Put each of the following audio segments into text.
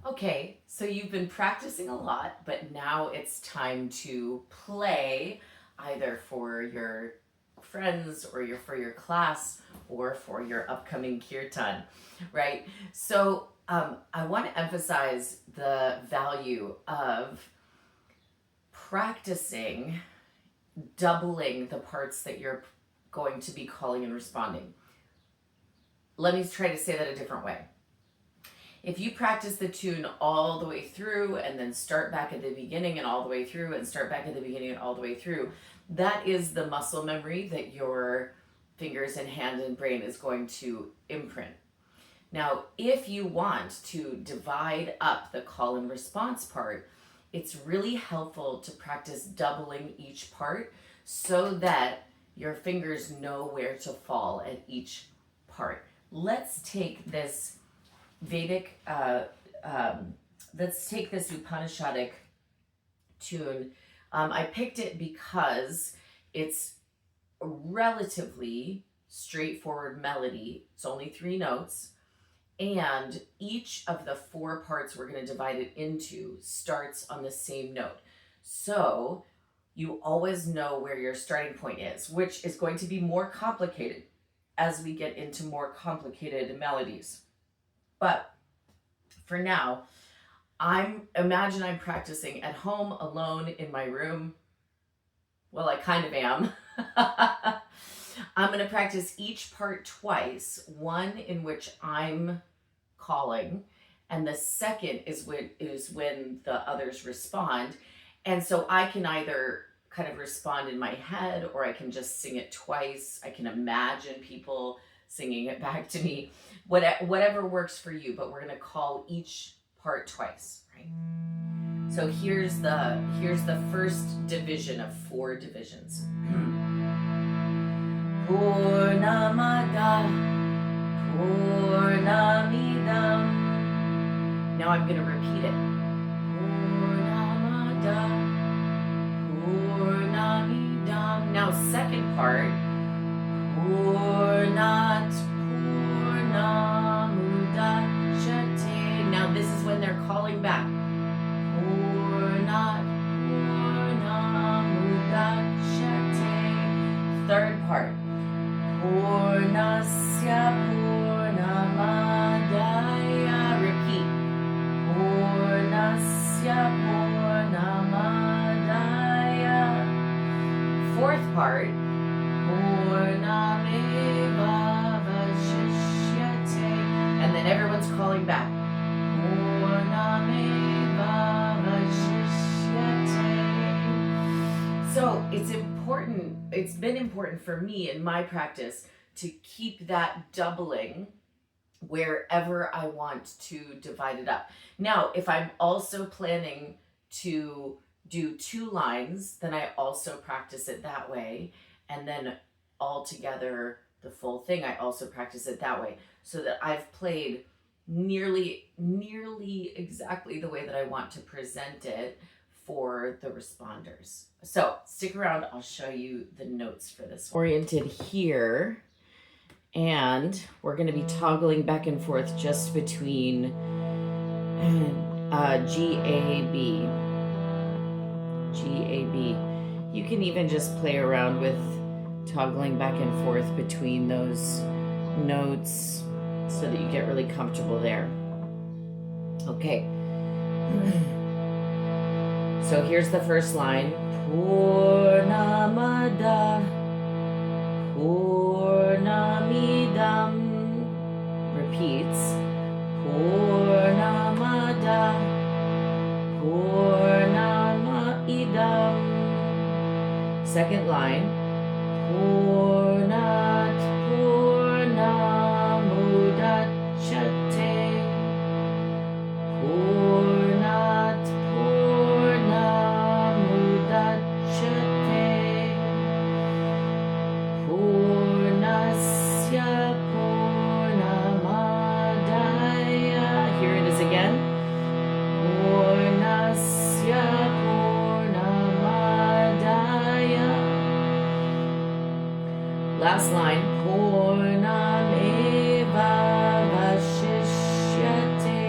Okay, so you've been practicing a lot, but now it's time to play either for your friends or for your class or for your upcoming kirtan, right? So I want to emphasize the value of practicing doubling the parts that you're going to be calling and responding. Let me try to say that a different way. If you practice the tune all the way through and then start back at the beginning and all the way through and start back at the beginning and all the way through, that is the muscle memory that your fingers and hand and brain is going to imprint. Now, if you want to divide up the call and response part, it's really helpful to practice doubling each part so that your fingers know where to fall at each part. Let's take this Vedic, let's take this Upanishadic tune. I picked it because it's a relatively straightforward melody. It's only 3 notes, and each of the 4 parts we're going to divide it into starts on the same note. So you always know where your starting point is, which is going to be more complicated as we get into more complicated melodies. But for now, imagine I'm practicing at home alone in my room. Well, I kind of am. I'm going to practice each part twice, one in which I'm calling, and the second is when the others respond. And so I can either kind of respond in my head, or I can just sing it twice. I can imagine people singing it back to me, whatever works for you, but we're going to call each part twice, right? So here's the first division of 4 divisions. Purnamada Purnamidam. Now I'm going to repeat it. Purnamada Purnamidam. Now second part. Purnat Purnamudachyate. Now this is when they're calling back. Purnat Purnamudachyate. Third part. Purnasya Purnamadaya. Repeat. Purnasya Purnamadaya. Fourth part. Purnameva Vashishyate. And then everyone's calling back. Purnameva Vashishyate. So it's been important for me in my practice to keep that doubling wherever I want to divide it up. Now, if I'm also planning to do 2 lines, then I also practice it that way. And then all together, the full thing, I also practice it that way, so that I've played nearly exactly the way that I want to present it for the responders. So stick around, I'll show you the notes for this. Oriented here, and we're going to be toggling back and forth just between G, A, B. G, A, B. You can even just play around with toggling back and forth between those notes so that you get really comfortable there. Okay. So here's the first line. Purnamada Purnamidam. Repeats. Purnamada Purnamidam. Second line. Purnat Purnamudachyate. Purnat Purnamudachyate. Purnasya Purnamadaya. Here it is again. Purnasya Purnamadaya. Last line. Purnameva Vashishyate.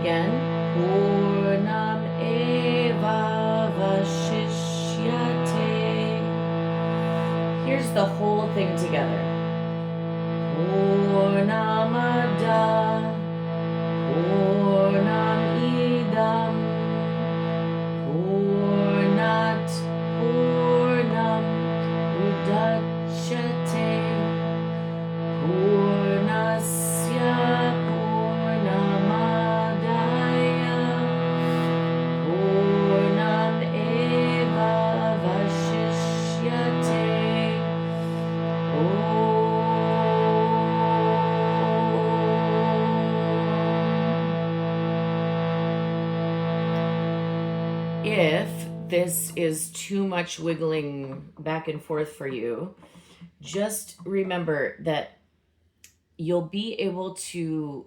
again. Purnam eva vashishyate. Here's the whole thing together. Purnamada Purnam Idam Purnat Purnam Udachyate Purnasya Purnamadaya Purnam Eva Vashishyate. If this is too much wiggling back and forth for you, just remember that you'll be able to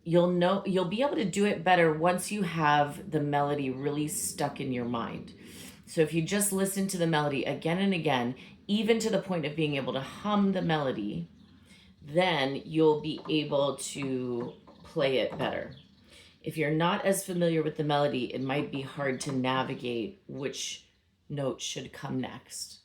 do it better once you have the melody really stuck in your mind. So if you just listen to the melody again and again, even to the point of being able to hum the melody, then you'll be able to play it better. If you're not as familiar with the melody, it might be hard to navigate which note should come next.